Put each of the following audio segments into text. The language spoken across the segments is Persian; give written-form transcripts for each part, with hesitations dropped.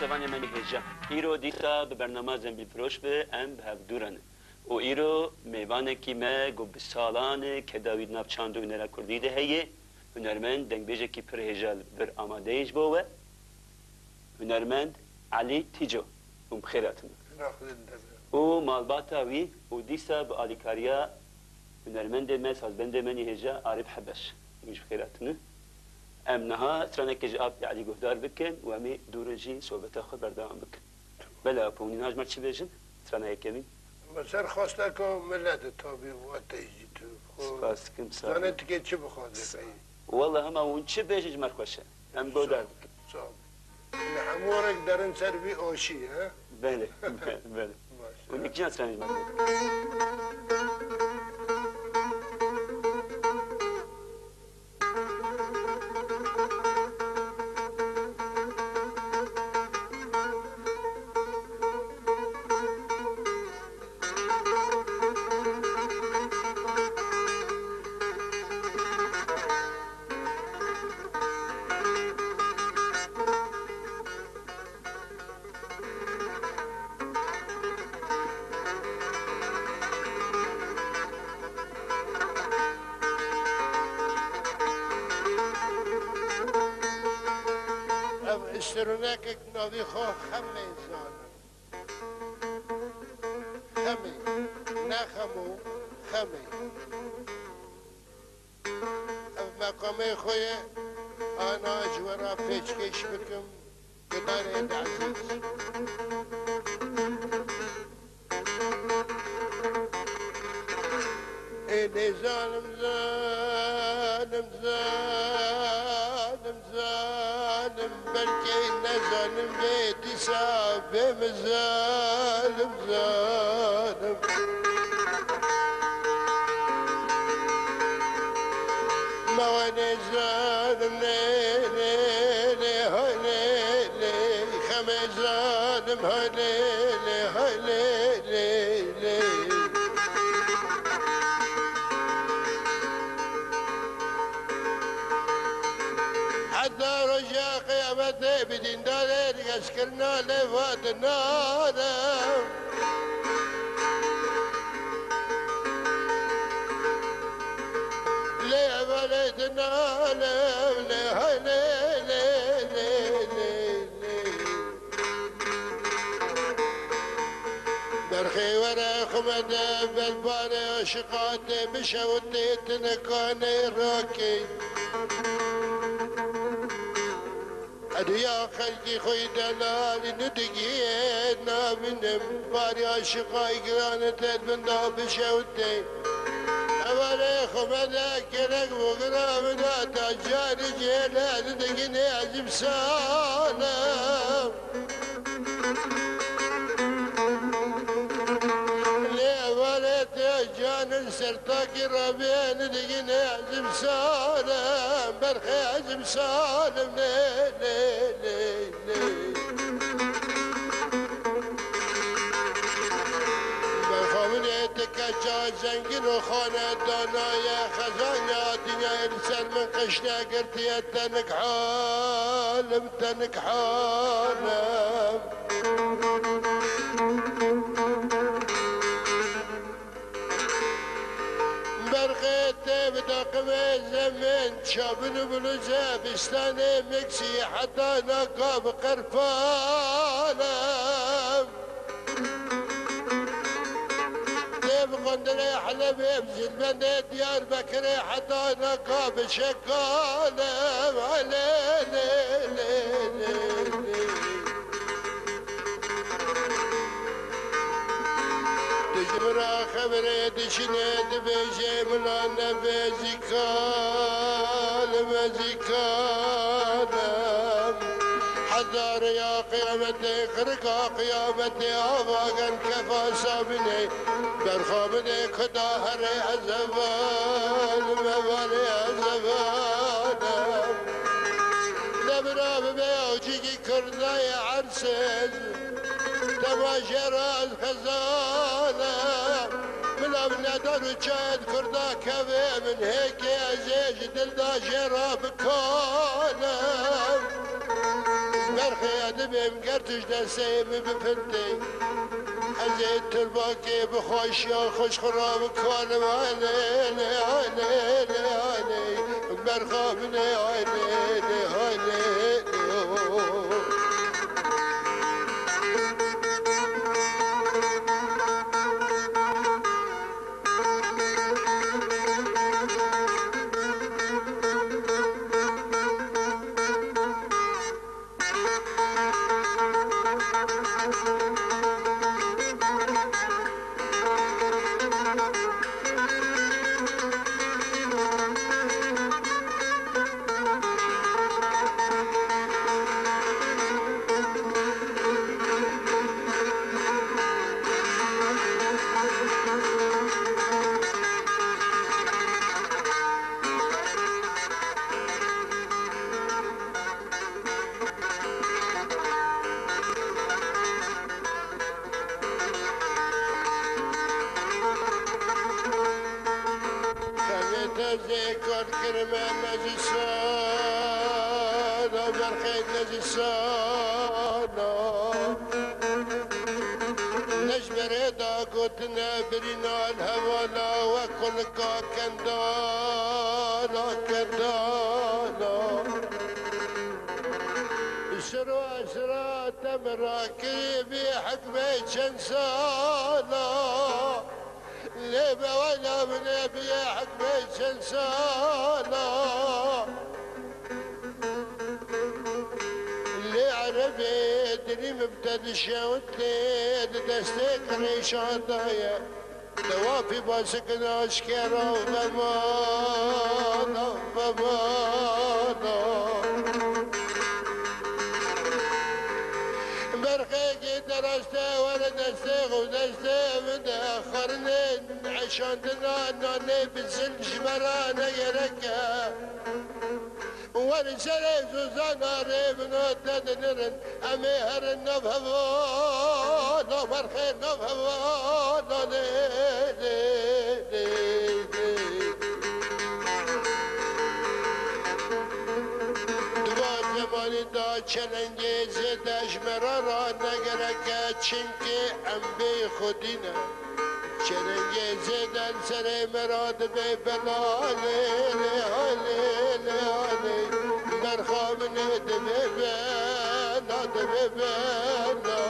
شوانی منی هجا ایرو دیتا به برنامه زنبیل فروش به ام به دورانه و ایرو میوانه کی ما گو بسالانه که داوید نافچاندو نرا کردیده هیه هنرمند دنگ بیجه کی پر هجال بر آماده ایش بوه هنرمند علی تیجو بخیراتون و مالباتا وی و دیسا به آلیکاریا هنرمند من سازبند منی هجا عارف حبش مش بخیراتون ام نها ترانه که جاب علی گهدار بکن و امی دورجی صحبت خود بردام بکن بله پونی ناج مرچی بیشن ترانه یکمی مثلا خواسته که ملت تابی و تیجی تو سپاس کم سال زنت که چه بخواده والله هم اون چه بیشش مرخوشه ام گهدار بکن صعب همورک درن سر بی آشی ها بله بله اون یک جان ترانه مرخوشه اشترونك ناوي خو خمي زانم خمي نخمو خمي مقامي خويا انا اجورا پیشکش بكم قدار عزيز إني ظالم ظالم ظالم ظالم بلكي إني ظالم بيتي سابم ظالم ظالم ما واني ظالم ليلي هاي ليلي خمي ظالم هاي ليلي هاي ليلي حتى رجع قيامته بدين دارين يسكرنا لفات النار ليه بليت النار ليه هاي ليه برخي ورا خمد بالباري وشقاتي مشاوتي تنكاني راكي يا خلقي خوي دلالي ندقينا من باري عشقاي قرانة البندا بشوتي أولي خمدك لك وقرامنا تجار جيلا ندقيني عزب سالم ليه ولد جان سرتاكي ربيان ندقيني عزب سالم برخي عزب سالم زنگین و خانه دانای خزانه دنیا ارسل من قشنه قرتي تنك حالم تنك حالم برقيت بدقم الزمن شابن بلوزة بستاني مكسي حتى نقاب قرفانم بقندري حلب يبزل من ديار بكري حتى نقاب شكالم تجمرا خبري دشنيد بيجي ملانا بزيكالم حذر يا قيامتي خرقا قيامتي آواغن كفا سابني برخابني كداهري عزبان مبالي عزبان نبرا ببيوجي كرداي عرسل تماشرا الخزانة من أبنادر وشاد كردا كفي من هيك عزيز دلدا شراب كانا برخي أدبم قرتش دسيم بفنتي أزيد ترباكي بخوش يا خوش خراب كان وعليني عليني علي برخابني عليني عليني ذكر كرمة نجسانا برخيت نجسانا نجبر دا قتنا برنا الهوالا وكل كندانا كندانا سرا تمراكي بحكمة شنسانا ليبا ولا من ابي حكمي سلسالا اللي عربي دري مبتدى شاوتلي دستيك ريشان ضايا دوافي باسكنا اشكرا وبمانا بمانا برخي درسته ولا دسته ودسته من اخرني عشانتنا ناني بنزل جمرانا يركا ورسالة زوزانا ريبنا تدنرن اميهر النفهوانا برخير نفهوانا لي لي لي دوان زماني دا چلنجي زيدا جمرانا نگركا چنكي ام بي خودينا چرنگی زدن سر مراد به بلاله لاله لاله در خامنه دبه بلا دبه بلا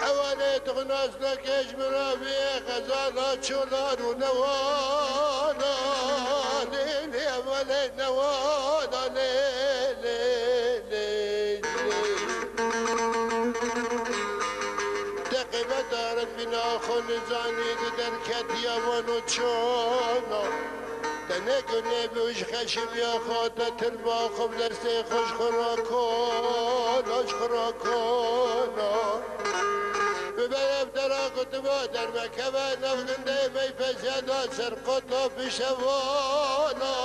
اوله تغناس نکش مرابی غزالا چولار و نوالا لیلی اوله نوالا لیلی دارد بنا خون زانید در کتیا ونو چونا تنگونه بیوش خشم یا خاطر تربا خوب دسته خوش خوراکاناش خوراکانا ببرم درا کتبا در مکبه نفگنده می پسیدا سر قطا پیشوانا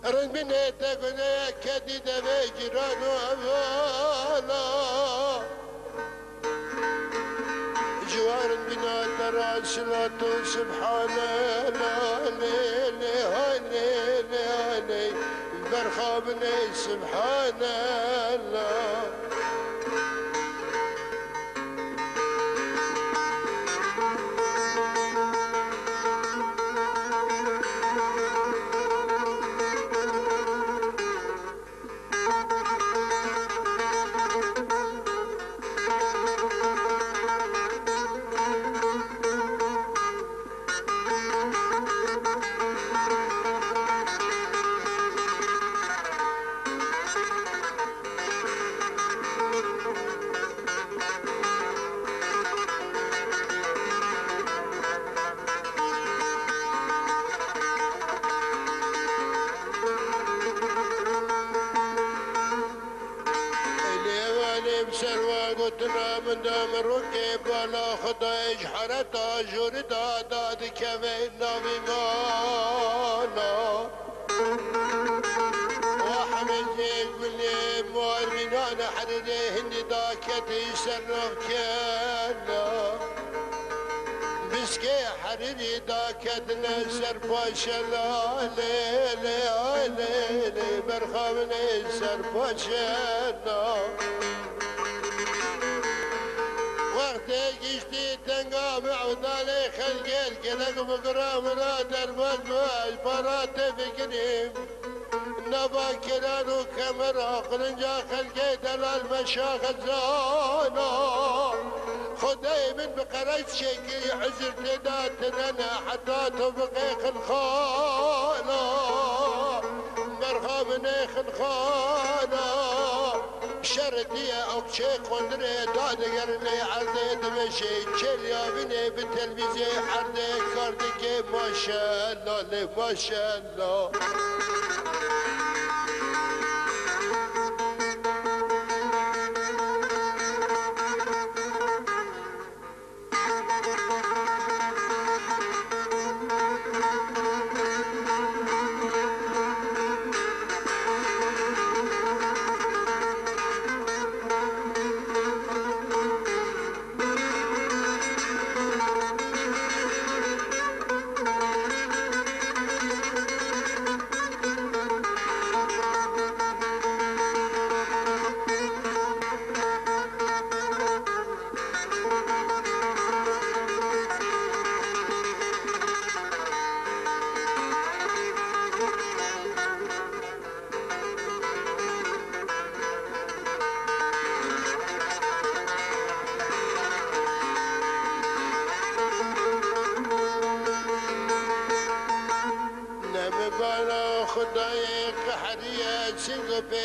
رنگ بینه تگونه کدی دوه جیران و اوالا جوارن بنا ترى صلاة سبحان الله ليلي هاني هاني برخابني سبحان الله قلتنا من دام الركب ولا خدايش حرتا جوردا داد كفينا بمانا وحمل زيك باللي مؤمنان حرده هندي داكتي سرف كانا بسكي حردي داك كدنا سرباشا لا ليلي ليلي برخامني سرباشا وقت گشتی تنگام عودالي خلقل كلك بقرامنا دربال باش برات فكريم نبا كلانو كاميرا قلنجا خلقي دلال مشاخ الزانا خدي من بقريت شكي عزر تداتنا حتى تبقي خلخانا مرخى مني خلخانا شردية أو شيخ وندري دادقرني عرضي دمشي كليا بني بالتلفزي عرضي كاردكي ما شاء الله ما شاء الله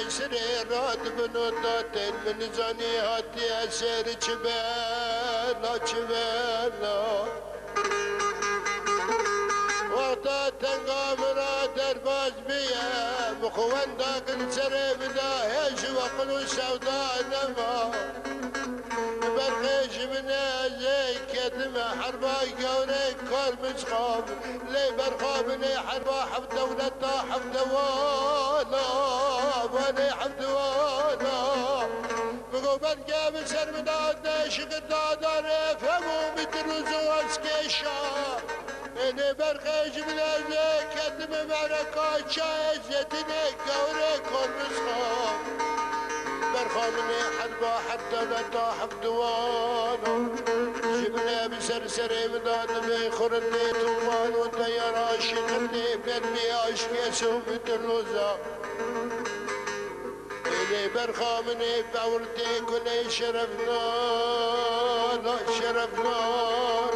بسري راد بنوتات من زاني هاتي أسير جبالا جبالا وقتا تنقام راد درباز بيا مخوان داك السري بدا هيش وقلو سوداء نما برخيش من زي كتم حربا قوري كور مسخام لي برخابني حربا حب دولتا حب دوالا بني حب دوالا مقوبن قابل سر مداد ناشق الدادار فهمو مدرزو اسكيشا اني برخيش من زي كتم معركا شايزتني قوري كور مسخام برخامني حربا حب دولتا حب دوالا جبنا بسرسري مداد بيخور اللي طوال وطيارة شغلني بقلبي عشق يسوم الدلوزة إلي برخامني بعورتي كل شرفنا لا شرفنا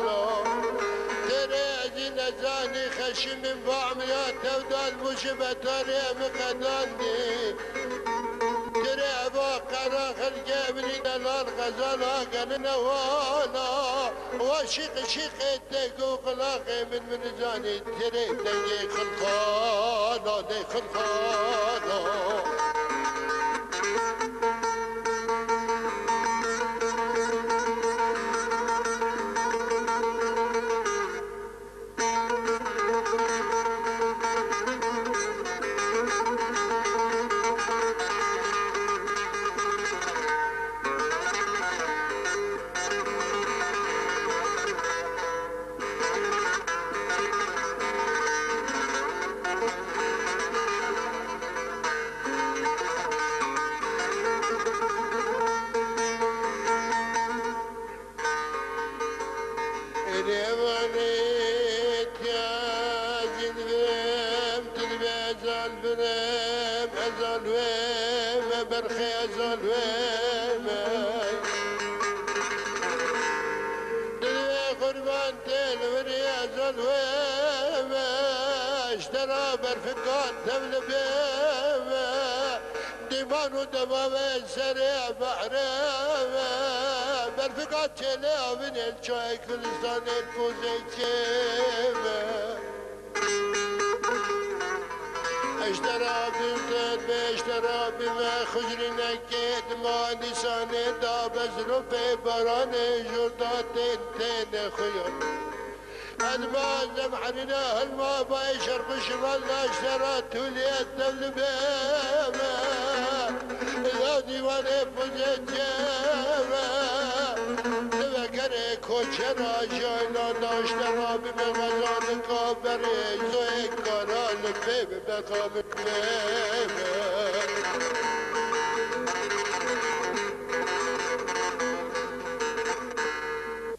لا ترى نزاني خشم من بعملات تودال مشبه تاريخ مقداني ترى باقرا خلقه بلي دلال غزالا قلنا والا وشيق شيق التقو خلاقي من زاني ترى دنيا خلقانا دي خلقانا برفقات دولة بيما ديمان ودمام سريع بحرامة برفقات شلاه من الشاي كلستان الفوزي كيما اشترى بنتين باشترى بما خجري نكيد ما نساني دابز ربي براني جردات تنتين خير الماء زمحرنا الماء بايشر بشمالنا اشترت وليت البيمة ذا ديواني فوزي جيمة تذكري كل چرا جاینا داشتن آبی به غزان کابره زوی کاران به بخواب